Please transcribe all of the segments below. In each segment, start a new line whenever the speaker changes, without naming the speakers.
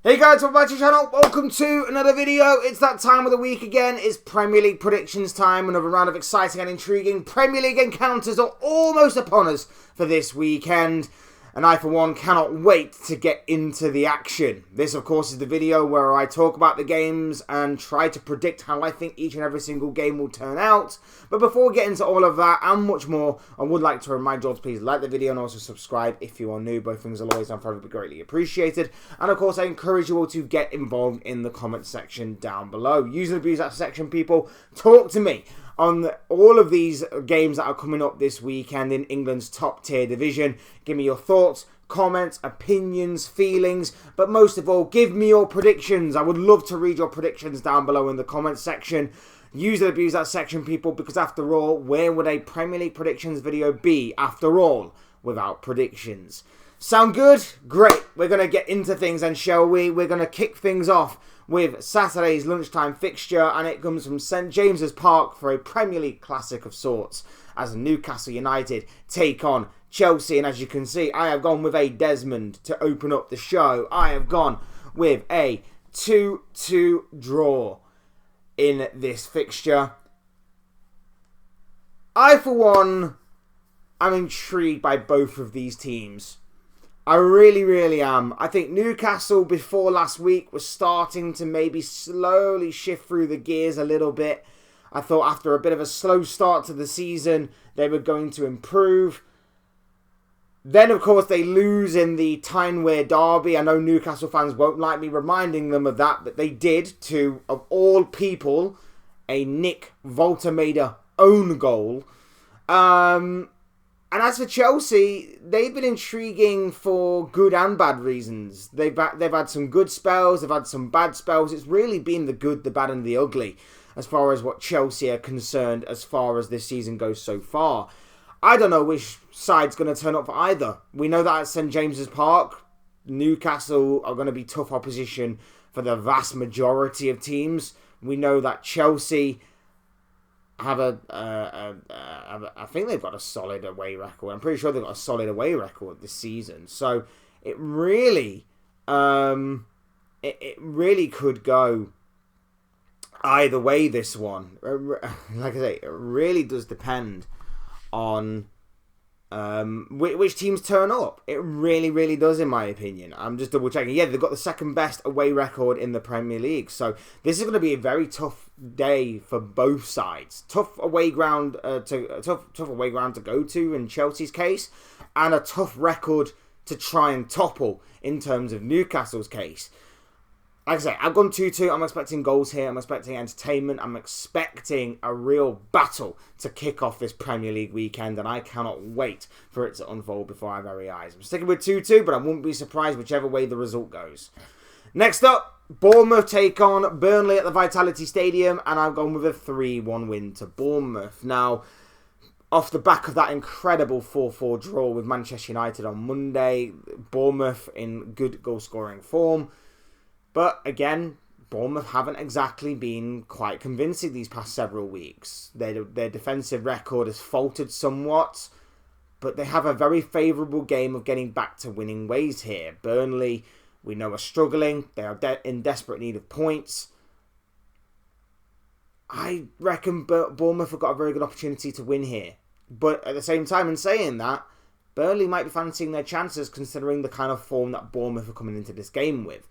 Hey guys, welcome back to the channel. Welcome to another video. It's that time of the week again. It's Premier League predictions time. Another round of exciting and intriguing Premier League encounters are almost upon us for this weekend. And I, for one, cannot wait to get into the action. This, of course, is the video where I talk about the games and try to predict how I think each and every single game will turn out. But before we get into all of that and much more, I would like to remind you all to please like the video and also subscribe if you are new. Both things are always and forever be greatly appreciated. And, of course, I encourage you all to get involved in the comment section down below. Use and abuse that section, people. Talk to me on all of these games that are coming up this weekend in England's top tier division. Give me your thoughts, comments, opinions, feelings, but most of all, give me your predictions. I would love to read your predictions down below in the comments section. Use and abuse that section, people, because after all, where would a Premier League predictions video be, after all, without predictions? Sound good? Great. We're going to get into things then, shall we? We're going to kick things off with Saturday's lunchtime fixture, and it comes from St James's Park for a Premier League classic of sorts as Newcastle United take on Chelsea. And as you can see, I have gone with a Desmond to open up the show. I have gone with a 2-2 draw in this fixture. I, for one, am intrigued by both of these teams. I really am. I think Newcastle before last week was starting to maybe slowly shift through the gears a little bit. I thought after a bit of a slow start to the season, they were going to improve. Then, of course, they lose in the Tyne-Wear derby. I know Newcastle fans won't like me reminding them of that, but they did to, of all people, a Nick Voltermader own goal. And as for Chelsea, they've been intriguing for good and bad reasons. They've had some good spells, they've had some bad spells. It's really been the good, the bad and the ugly as far as what Chelsea are concerned as far as this season goes so far. I don't know which side's going to turn up for either. We know that at St James's Park, Newcastle are going to be tough opposition for the vast majority of teams. We know that Chelsea have I think they've got a solid away record. I'm pretty sure they've got a solid away record this season. So it really, it really could go either way. This one, like I say, it really does depend on which teams turn up. It really does, in my opinion. I'm just double checking. Yeah, they've got the second best away record in the Premier League. So this is going to be a very tough day for both sides. Tough away ground tough away ground to go to in Chelsea's case, and a tough record to try and topple in terms of Newcastle's case. Like I say, I've gone 2-2. I'm expecting goals here. I'm expecting entertainment. I'm expecting a real battle to kick off this Premier League weekend, and I cannot wait for it to unfold before our very eyes. I'm sticking with 2-2, but I wouldn't be surprised whichever way the result goes. Next up, Bournemouth take on Burnley at the Vitality Stadium, and I've gone with a 3-1 win to Bournemouth. Now, off the back of that incredible 4-4 draw with Manchester United on Monday, Bournemouth in good goal-scoring form. But again, Bournemouth haven't exactly been quite convincing these past several weeks. Their defensive record has faltered somewhat, but they have a very favourable game of getting back to winning ways here. Burnley, we know, are struggling. They are in desperate need of points. I reckon Bournemouth have got a very good opportunity to win here. But at the same time, in saying that, Burnley might be fancying their chances considering the kind of form that Bournemouth are coming into this game with.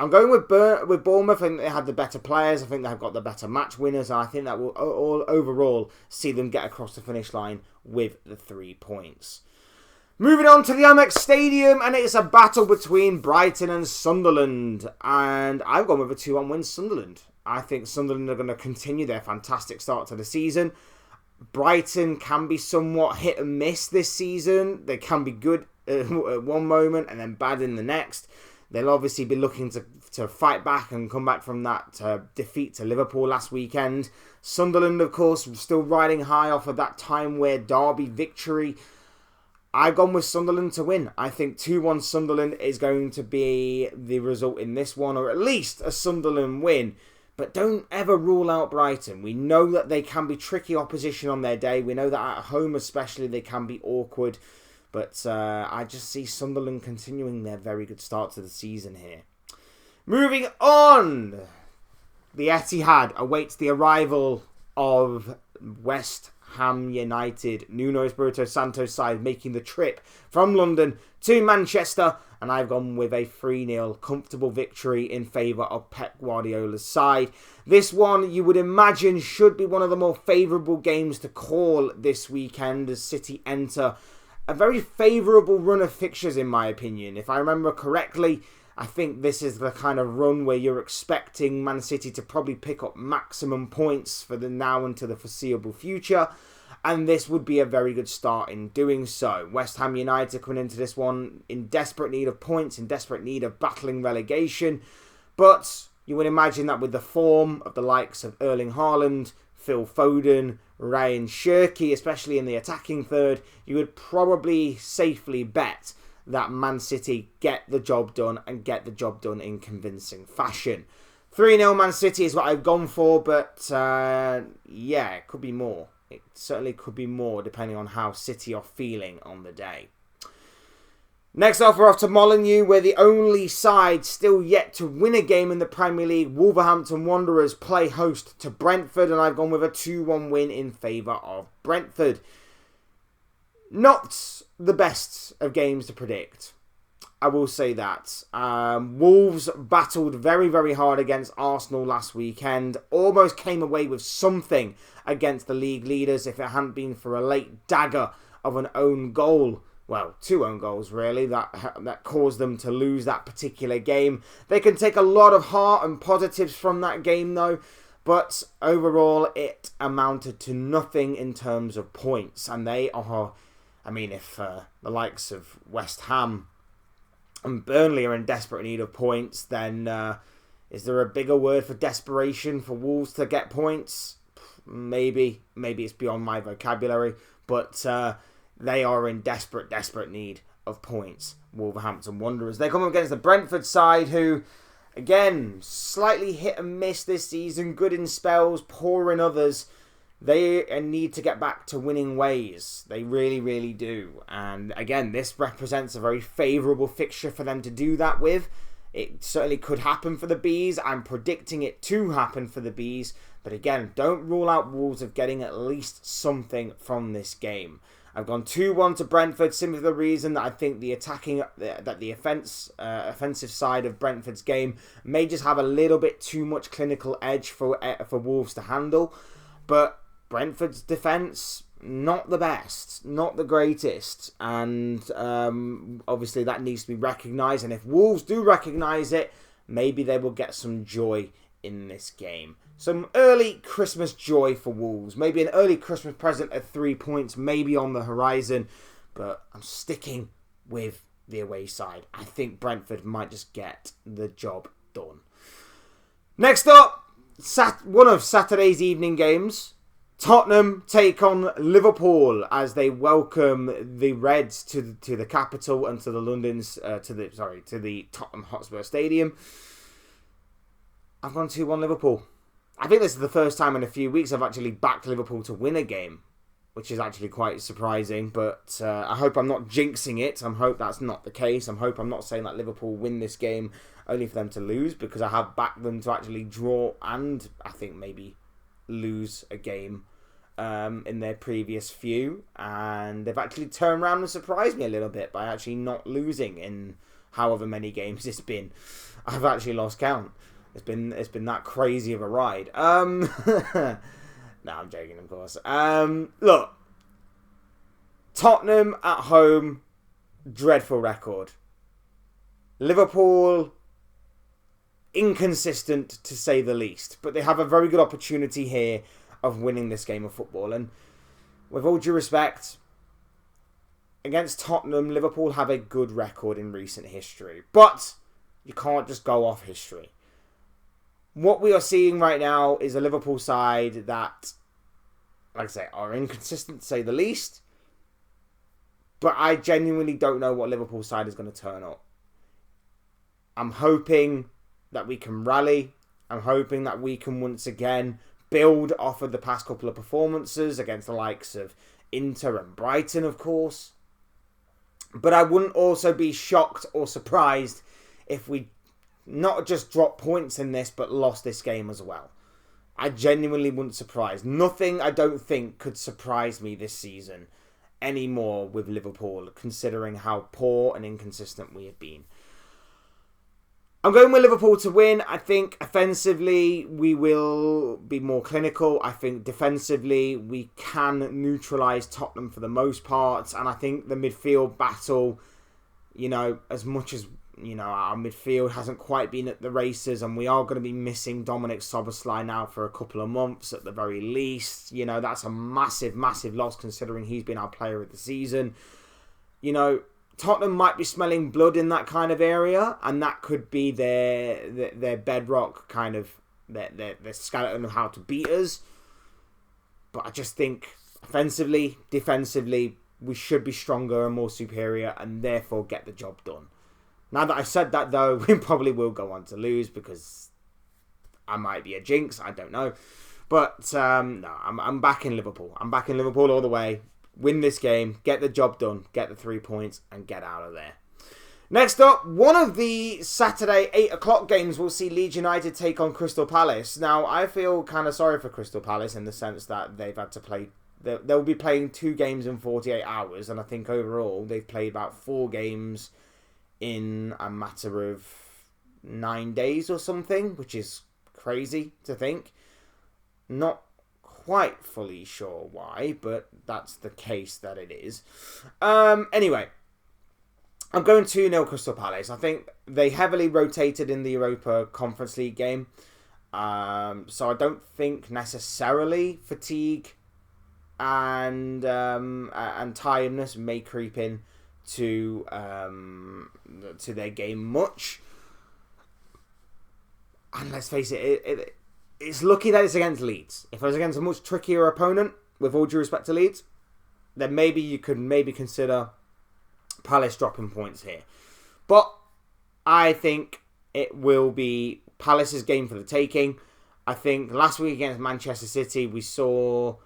I'm going with Bournemouth. I think they had the better players. I think they've got the better match winners. And I think that will all overall see them get across the finish line with the 3 points. Moving on to the Amex Stadium, and it's a battle between Brighton and Sunderland. And I've gone with a 2-1 win Sunderland. I think Sunderland are going to continue their fantastic start to the season. Brighton can be somewhat hit and miss this season. They can be good at one moment and then bad in the next. They'll obviously be looking to fight back and come back from that defeat to Liverpool last weekend. Sunderland, of course, still riding high off of that Tyne-Wear derby victory. I've gone with Sunderland to win. I think 2-1 Sunderland is going to be the result in this one, or at least a Sunderland win. But don't ever rule out Brighton. We know that they can be tricky opposition on their day. We know that at home especially they can be awkward. But I just see Sunderland continuing their very good start to the season here. Moving on. The Etihad awaits the arrival of West Ham United. Nuno Espirito Santo's side making the trip from London to Manchester. And I've gone with a 3-0 comfortable victory in favour of Pep Guardiola's side. This one, you would imagine, should be one of the more favourable games to call this weekend as City enter a very favourable run of fixtures, in my opinion. If I remember correctly, I think this is the kind of run where you're expecting Man City to probably pick up maximum points for the now and to the foreseeable future. And this would be a very good start in doing so. West Ham United coming into this one in desperate need of points, in desperate need of battling relegation. But you would imagine that with the form of the likes of Erling Haaland, Phil Foden, Ryan Shirky, especially in the attacking third, you would probably safely bet that Man City get the job done and get the job done in convincing fashion. 3-0 Man City is what I've gone for, but yeah, it could be more. It certainly could be more depending on how City are feeling on the day. Next off, we're off to Molineux, where the only side still yet to win a game in the Premier League, Wolverhampton Wanderers, play host to Brentford, and I've gone with a 2-1 win in favour of Brentford. Not the best of games to predict, I will say that. Wolves battled very, very hard against Arsenal last weekend. Almost came away with something against the league leaders if it hadn't been for a late dagger of an own goal. Well, 2 own goals, really, that caused them to lose that particular game. They can take a lot of heart and positives from that game, though. But overall, it amounted to nothing in terms of points. And they are... I mean, if the likes of West Ham and Burnley are in desperate need of points, then is there a bigger word for desperation for Wolves to get points? Maybe. Maybe it's beyond my vocabulary. But they are in desperate need of points, Wolverhampton Wanderers. They come up against the Brentford side, who, again, slightly hit and miss this season. Good in spells, poor in others. They need to get back to winning ways. They really, really do. And again, this represents a very favourable fixture for them to do that with. It certainly could happen for the Bees. I'm predicting it to happen for the Bees. But again, don't rule out Wolves of getting at least something from this game. I've gone 2-1 to Brentford, simply for the reason that I think the offensive side of Brentford's game may just have a little bit too much clinical edge for Wolves to handle. But Brentford's defence, not the best, not the greatest, and obviously that needs to be recognised, and if Wolves do recognise it, maybe they will get some joy in this game. Some early Christmas joy for Wolves, maybe an early Christmas present at 3 points, maybe on the horizon, but I'm sticking with the away side. I think Brentford might just get the job done. Next up, one of Saturday's evening games. Tottenham take on Liverpool as they welcome the Reds to the capital and to the Tottenham Hotspur Stadium. I've gone 2-1 Liverpool. I think this is the first time in a few weeks I've actually backed Liverpool to win a game, which is actually quite surprising. But I hope I'm not jinxing it. I hope that's not the case. I hope I'm not saying that Liverpool win this game only for them to lose, because I have backed them to actually draw and I think maybe lose a game in their previous few, and they've actually turned around and surprised me a little bit by actually not losing in however many games it's been. I've actually lost count. It's been that crazy of a ride. No, I'm joking, of course. Look, Tottenham at home, dreadful record. Liverpool, inconsistent to say the least, but they have a very good opportunity here of winning this game of football. And with all due respect, against Tottenham, Liverpool have a good record in recent history, but you can't just go off history. What we are seeing right now is a Liverpool side that, like I say, are inconsistent to say the least, but I genuinely don't know what Liverpool side is going to turn up. I'm hoping that we can rally. I'm hoping that we can once again build off of the past couple of performances against the likes of Inter and Brighton, of course. But I wouldn't also be shocked or surprised if we not just drop points in this, but lost this game as well. I genuinely wouldn't surprise. Nothing, I don't think, could surprise me this season anymore with Liverpool, considering how poor and inconsistent we have been. I'm going with Liverpool to win. I think offensively we will be more clinical. I think defensively we can neutralise Tottenham for the most part. And I think the midfield battle, as much as, our midfield hasn't quite been at the races, and we are going to be missing Dominic Szoboszlai now for a couple of months at the very least. That's a massive, massive loss considering he's been our player of the season. Tottenham might be smelling blood in that kind of area, and that could be their bedrock, kind of their skeleton of how to beat us. But I just think offensively, defensively, we should be stronger and more superior, and therefore get the job done. Now that I've said that, though, we probably will go on to lose because I might be a jinx. I don't know. But no, I'm backing Liverpool. I'm backing Liverpool all the way. Win this game, get the job done, get the 3 points, and get out of there. Next up, one of the Saturday 8 o'clock games will see Leeds United take on Crystal Palace. Now, I feel kind of sorry for Crystal Palace in the sense that they've had to play... They'll be playing 2 games in 48 hours, and I think overall they've played about 4 games in a matter of 9 days or something, which is crazy to think. Not quite fully sure why, but that's the case that it is. Anyway, I'm going 2-0 Crystal Palace. I think they heavily rotated in the Europa Conference League game. So I don't think necessarily fatigue and tiredness may creep in to their game much. And let's face it, it's lucky that it's against Leeds. If it was against a much trickier opponent, with all due respect to Leeds, then maybe you could consider Palace dropping points here. But I think it will be Palace's game for the taking. I think last week against Manchester City, we saw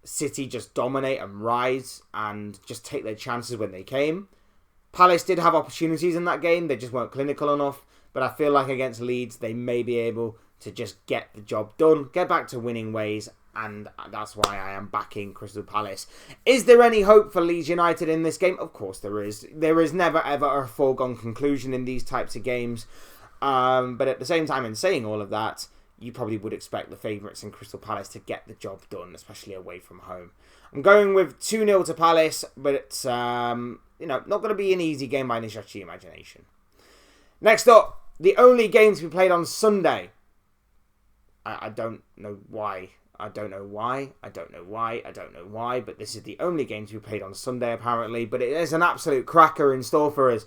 City just dominate and rise and just take their chances when they came. Palace did have opportunities in that game. They just weren't clinical enough. But I feel like against Leeds, they may be able to just get the job done, get back to winning ways, and that's why I am backing Crystal Palace. Is there any hope for Leeds United in this game? Of course there is. There is never ever a foregone conclusion in these types of games. But at the same time, in saying all of that, you probably would expect the favourites in Crystal Palace to get the job done, especially away from home. I'm going with 2-0 to Palace, but it's not going to be an easy game by any stretch of the imagination. Next up, the only games we played on Sunday. I don't know why. I don't know why. But this is the only games we played on Sunday, apparently. But it is an absolute cracker in store for us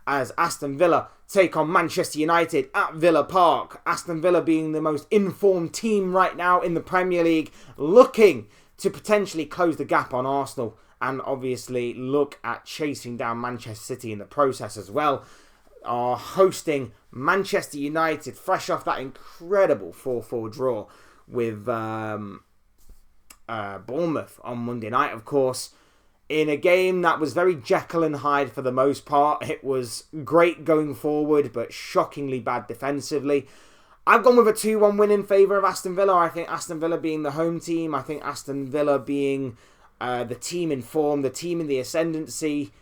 as Aston Villa take on Manchester United at Villa Park. Aston Villa being the most informed team right now in the Premier League, looking to potentially close the gap on Arsenal and obviously look at chasing down Manchester City in the process as well. Are hosting Manchester United fresh off that incredible 4-4 draw with Bournemouth on Monday night, of course, in a game that was very Jekyll and Hyde for the most part. It was great going forward, but shockingly bad defensively. I've gone with a 2-1 win in favour of Aston Villa. I think Aston Villa being the home team, I think Aston Villa being the team in form, the team in the ascendancy,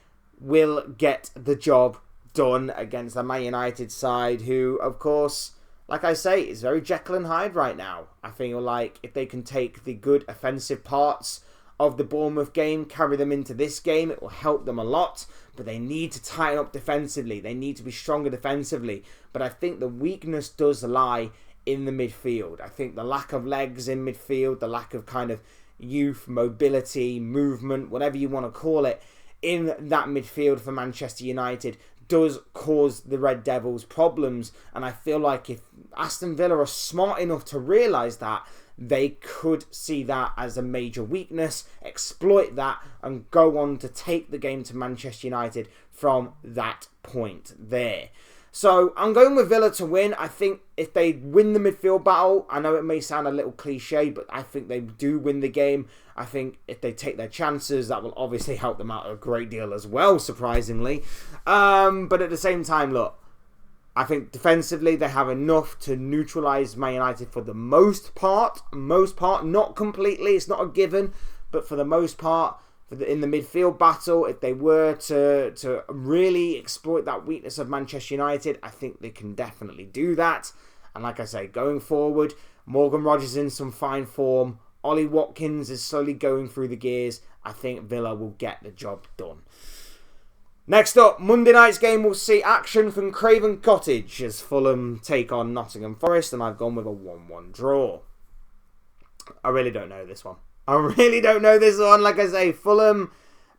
will get the job done against the Man United side, who, of course, like I say, is very Jekyll and Hyde right now. I feel like if they can take the good offensive parts of the Bournemouth game, carry them into this game, it will help them a lot. But they need to tighten up defensively. They need to be stronger defensively. But I think the weakness does lie in the midfield. I think the lack of legs in midfield, the lack of kind of youth, mobility, movement, whatever you want to call it, in that midfield for Manchester United does cause the Red Devils problems. And I feel like if Aston Villa are smart enough to realise that, they could see that as a major weakness, exploit that, and go on to take the game to Manchester United from that point there. So I'm going with Villa to win. I think if they win the midfield battle, I know it may sound a little cliche, but I think they do win the game. I think if they take their chances, that will obviously help them out a great deal as well, surprisingly. But at the same time, look, I think defensively they have enough to neutralise Man United for the most part. Not completely, it's not a given, but for the most part, in the midfield battle, if they were to really exploit that weakness of Manchester United, I think they can definitely do that. And like I say, going forward, Morgan Rogers in some fine form. Ollie Watkins is slowly going through the gears. I think Villa will get the job done. Next up, Monday night's game will see action from Craven Cottage as Fulham take on Nottingham Forest, and I've gone with a 1-1 draw. I really don't know this one. Like I say, Fulham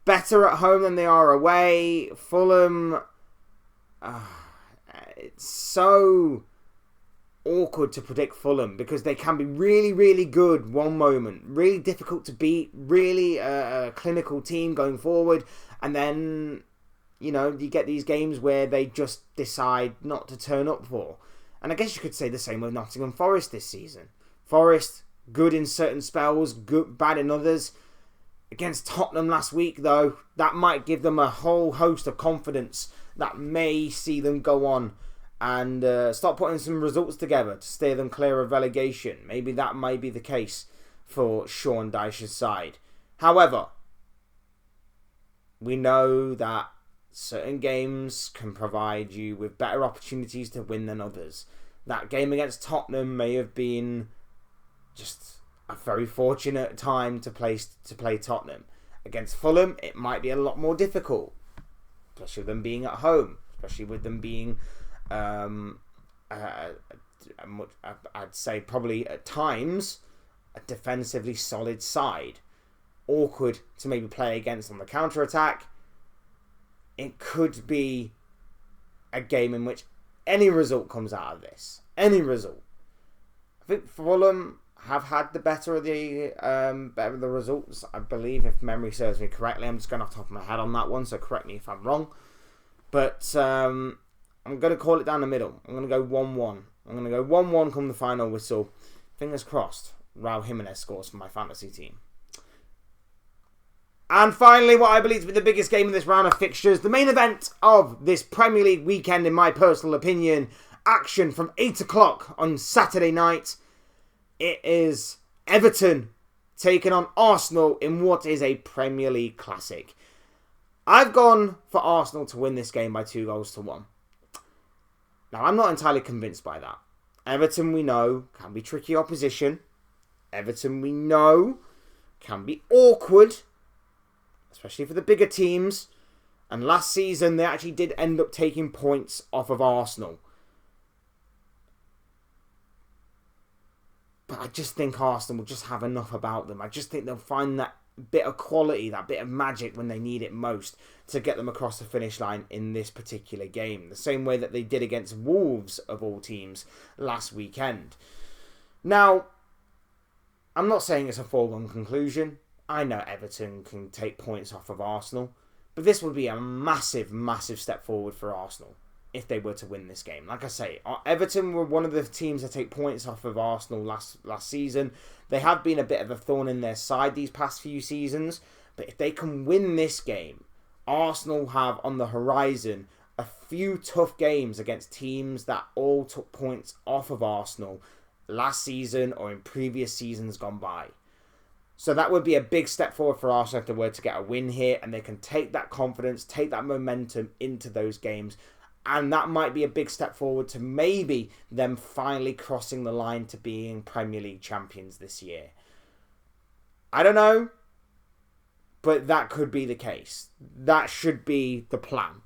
better at home than they are away. Fulham, it's so awkward to predict Fulham because they can be really, really good one moment, really difficult to beat, really a clinical team going forward, and then, you get these games where they just decide not to turn up for. And I guess you could say the same with Nottingham Forest this season. Forest, good in certain spells, bad in others. Against Tottenham last week, though, that might give them a whole host of confidence that may see them go on and start putting some results together to steer them clear of relegation. Maybe that might be the case for Sean Dyche's side. However, we know that certain games can provide you with better opportunities to win than others. That game against Tottenham may have been just a very fortunate time to play Tottenham. Against Fulham, it might be a lot more difficult, especially with them being at home, especially with them being, I'd say probably at times, a defensively solid side. Awkward to maybe play against on the counter-attack. It could be a game in which any result comes out of this. Any result. I think Fulham have had the better of the results, I believe, if memory serves me correctly. I'm just going off the top of my head on that one, so correct me if I'm wrong. But I'm going to call it down the middle. I'm going to go 1-1. I'm going to go 1-1 come the final whistle. Fingers crossed, Raul Jimenez scores for my fantasy team. And finally, what I believe to be the biggest game of this round of fixtures, the main event of this Premier League weekend, in my personal opinion, action from 8 o'clock on Saturday night. It is Everton taking on Arsenal in what is a Premier League classic. I've gone for Arsenal to win this game by 2-1. Now, I'm not entirely convinced by that. Everton, we know, can be tricky opposition. Everton, we know, can be awkward, especially for the bigger teams. And last season, they actually did end up taking points off of Arsenal. But I just think Arsenal will just have enough about them. I just think they'll find that bit of quality, that bit of magic when they need it most to get them across the finish line in this particular game. The same way that they did against Wolves, of all teams, last weekend. Now, I'm not saying it's a foregone conclusion. I know Everton can take points off of Arsenal. But this would be a massive, massive step forward for Arsenal if they were to win this game. Like I say, Everton were one of the teams that take points off of Arsenal last season. They have been a bit of a thorn in their side these past few seasons. But if they can win this game, Arsenal have on the horizon a few tough games against teams that all took points off of Arsenal last season or in previous seasons gone by. So that would be a big step forward for Arsenal if they were to get a win here, and they can take that confidence, take that momentum into those games. And that might be a big step forward to maybe them finally crossing the line to being Premier League champions this year. I don't know, but that could be the case. That should be the plan.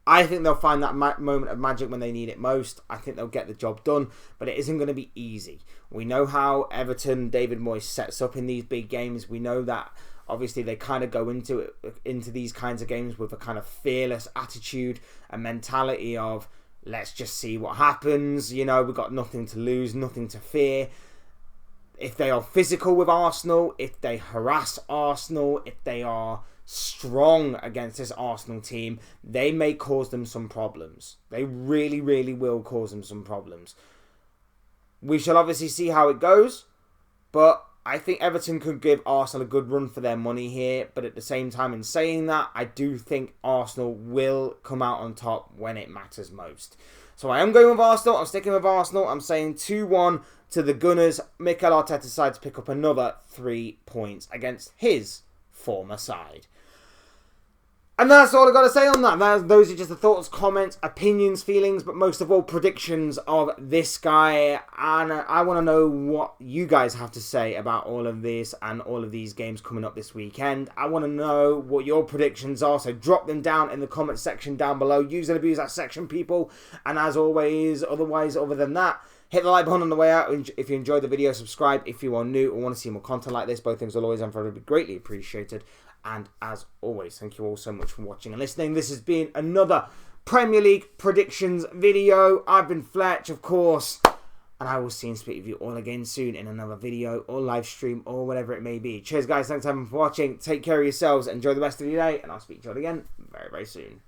I think they'll find that moment of magic when they need it most. I think they'll get the job done, but it isn't going to be easy. We know how Everton, David Moyes sets up in these big games. We know that obviously they kind of go into these kinds of games with a kind of fearless attitude, a mentality of let's just see what happens. We've got nothing to lose, nothing to fear. If they are physical with Arsenal, if they harass Arsenal, if they are strong against this Arsenal team, they may cause them some problems. They really, really will cause them some problems. We shall obviously see how it goes, but I think Everton could give Arsenal a good run for their money here, but at the same time, in saying that, I do think Arsenal will come out on top when it matters most. So I am going with Arsenal. I'm sticking with Arsenal. I'm saying 2-1 to the Gunners. Mikel Arteta decides to pick up another 3 points against his former side. And that's all I've got to say on that. Those are just the thoughts, comments, opinions, feelings, but most of all, predictions of this guy. And I want to know what you guys have to say about all of this and all of these games coming up this weekend. I want to know what your predictions are, so drop them down in the comment section down below. Use and abuse that section, people. And as always, other than that, hit the like button on the way out. If you enjoyed the video, subscribe if you are new or want to see more content like this. Both things will always and forever be greatly appreciated. And as always, thank you all so much for watching and listening. This has been another Premier League predictions video. I've been Fletch, of course. And I will see and speak with you all again soon in another video or live stream or whatever it may be. Cheers, guys. Thanks for watching. Take care of yourselves. Enjoy the rest of your day. And I'll speak to you all again very, very soon.